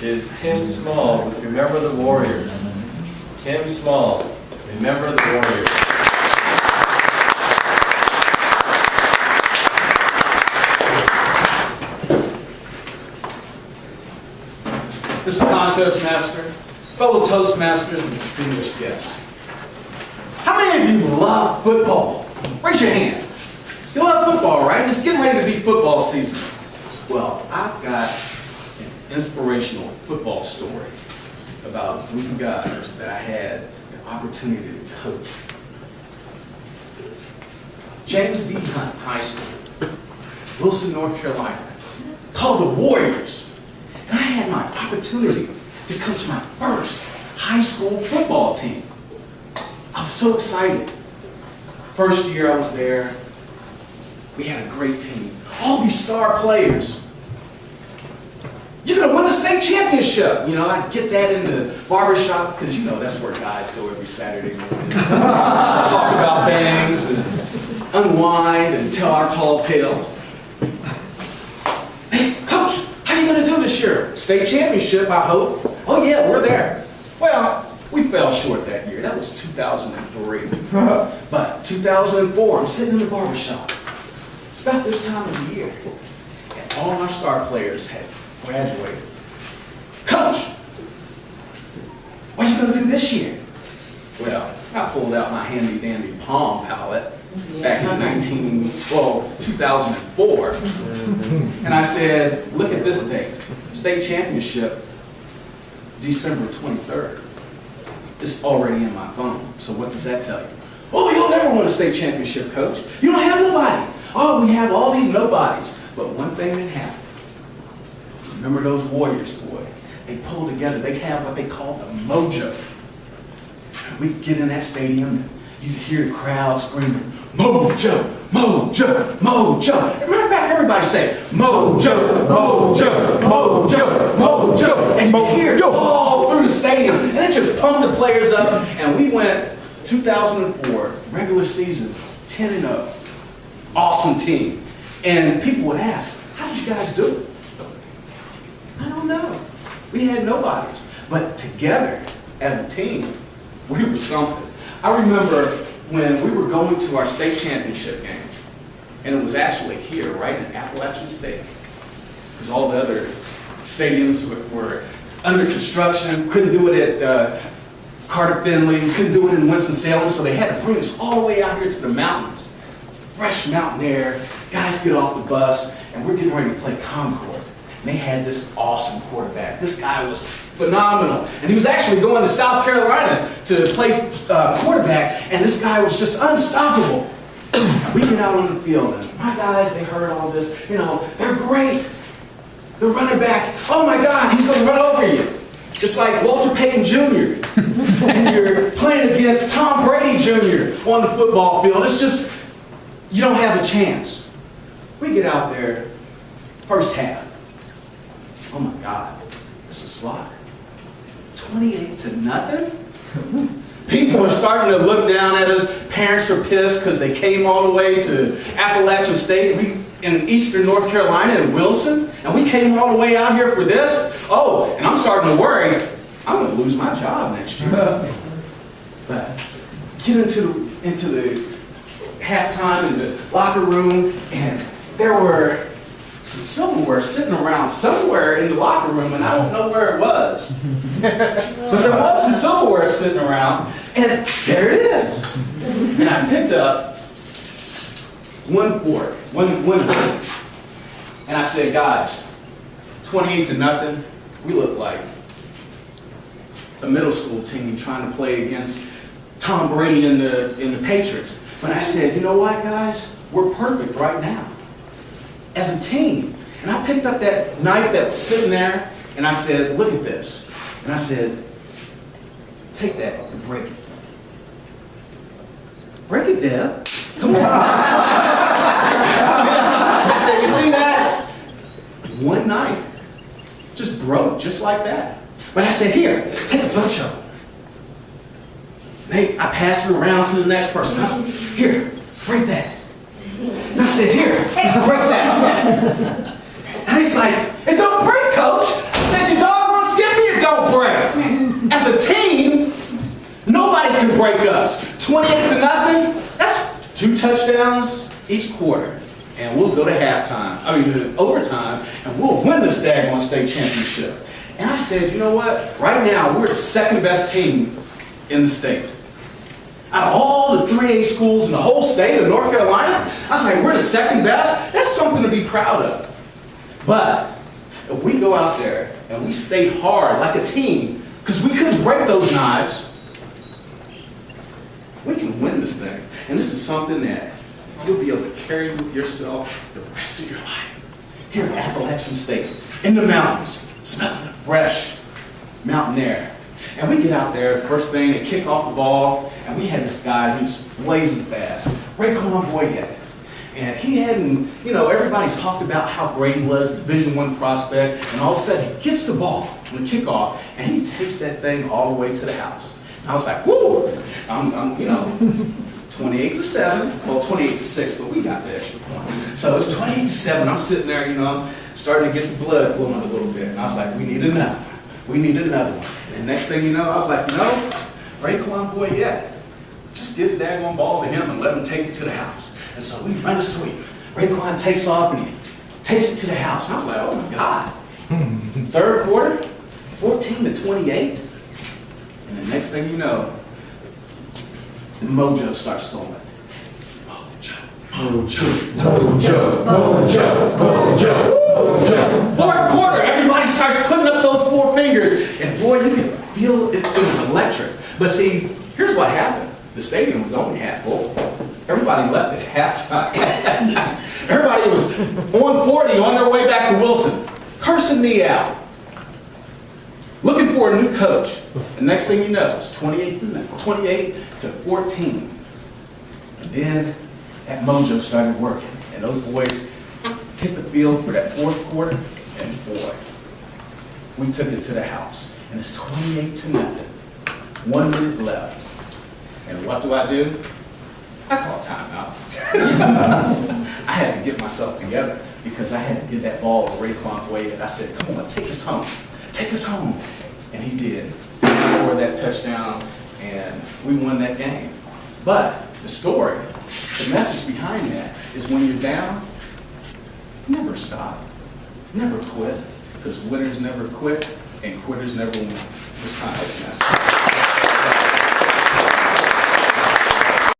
is Tim Small with Remember the Warriors. Tim Small, Remember the Warriors. Mr. Contest Master, fellow Toastmasters, and distinguished guests. How many of you love football? Raise your hand. You love football, right? It's getting ready to be football season. Well, I've got an inspirational football story about a group of guys that I had the opportunity to coach. James B. Hunt High School, Wilson, North Carolina, called the Warriors. And I had my opportunity to coach my first high school football team. I was so excited. First year I was there, we had a great team. All these star players. You're gonna win a state championship. You know, I get that in the barbershop, because you know that's where guys go every Saturday morning. Talk about things and unwind and tell our tall tales. Hey, Coach, how are you gonna do this year? State championship, I hope. Oh yeah, we're there. Well, we fell short that year. That was 2003. But 2004, I'm sitting in the barbershop. It's about this time of the year. And all our star players had graduated. Coach, what are you going to do this year? Well, I pulled out my handy-dandy Palm palette back in 2004. And I said, look at this date. State championship, December 23rd. It's already in my phone. So what does that tell you? Oh, you'll never win a state championship, Coach. You don't have nobody. Oh, we have all these nobodies. But one thing that happened. Remember those Warriors, boy? They pulled together. They have what they call the mojo. We'd get in that stadium and you'd hear the crowd screaming, mojo, mojo, mojo. As a matter of fact, everybody say, mojo, mojo, mojo, mojo. And you hear it all through the stadium. And it just pumped the players up. And we went 2004, regular season, 10-0. Awesome team. And people would ask, how did you guys do it? I don't know. We had nobodies. But together, as a team, we were something. I remember when we were going to our state championship game, and it was actually here, right in Appalachian State, because all the other stadiums were under construction, couldn't do it at Carter Finley, couldn't do it in Winston-Salem, so they had to bring us all the way out here to the mountains. Fresh mountain air, guys get off the bus, and we're getting ready to play Concord. And they had this awesome quarterback. This guy was phenomenal. And he was actually going to South Carolina to play quarterback, and this guy was just unstoppable. We get out on the field, and my guys, they heard all this. You know, they're great. The running back, oh my God, he's going to run over you. Just like Walter Payton Jr. And you're playing against Tom Brady Jr. on the football field. It's just, you don't have a chance. We get out there, first half. Oh my God, it's a slaughter. 28-0. People are starting to look down at us. Parents are pissed because they came all the way to Appalachian State in eastern North Carolina in Wilson, and we came all the way out here for this. Oh, and I'm starting to worry, I'm going to lose my job next year. But get into the halftime in the locker room, and there were some silverware sitting around somewhere in the locker room, and I don't know where it was. But there was some silverware sitting around, and there it is. And I picked up one fork, one knife, and I said, guys, 28-0, we look like a middle school team trying to play against Tom Brady and the Patriots. But I said, you know what, guys? We're perfect right now as a team. And I picked up that knife that was sitting there, and I said, look at this. And I said, take that and break it. Break it, Deb. Come on. I said, you see that? One knife just broke just like that. But I said, here, take a bunch of them. And I passed it around to the next person. I said, here, break that. And I said, here, break that. And he's like, it don't break, Coach. I said, you doggone us. 28-0, that's 2 touchdowns each quarter. And we'll go to overtime, and we'll win this daggone state championship. And I said, you know what? Right now, we're the 2nd best team in the state. Out of all the 3A schools in the whole state of North Carolina, I was like, we're the 2nd best? That's something to be proud of. But if we go out there and we stay hard like a team, because we couldn't break those knives, we can win this thing. And this is something that you'll be able to carry with yourself the rest of your life. Here in Appalachian State, in the mountains, smelling the fresh mountain air. And we get out there, first thing, they kick off the ball, and we had this guy who's blazing fast, Raekwon Boyette. And he hadn't, everybody talked about how great he was, Division I prospect, and all of a sudden he gets the ball on the kickoff, and he takes that thing all the way to the house. And I was like, woo! I'm 28-7, well 28-6, but we got the extra point. So it's 28-7. I'm sitting there, starting to get the blood flowing a little bit, and I was like, we need another one. We need another one. And next thing you know, I was like, Raekwon Boyette, just get the daggone ball to him and let him take it to the house. And so we run a sweep. Raekwon takes off and he takes it to the house. And I was like, oh my God. 3rd quarter, 14-28. And the next thing you know, the mojo starts going. Mojo. 4th quarter, everybody starts putting up those 4 fingers. And boy, you can feel it was electric. But see, here's what happened. The stadium was only half full. Everybody left at halftime. Everybody was on 40 on their way back to Wilson, cursing me out, looking for a new coach. The next thing you know, it's 28-14. And then that mojo started working, and those boys hit the field for that 4th quarter, and boy, we took it to the house. And it's 28-0. 1 minute left. And what do? I call timeout. I had to get myself together because I had to get that ball to Raekwon Boyette. I said, come on, take us home. Take us home. And he did. He scored that touchdown, and we won that game. But the story, the message behind that is when you're down, never stop. Never quit. Because winners never quit, and quitters never win. It's kind of nice.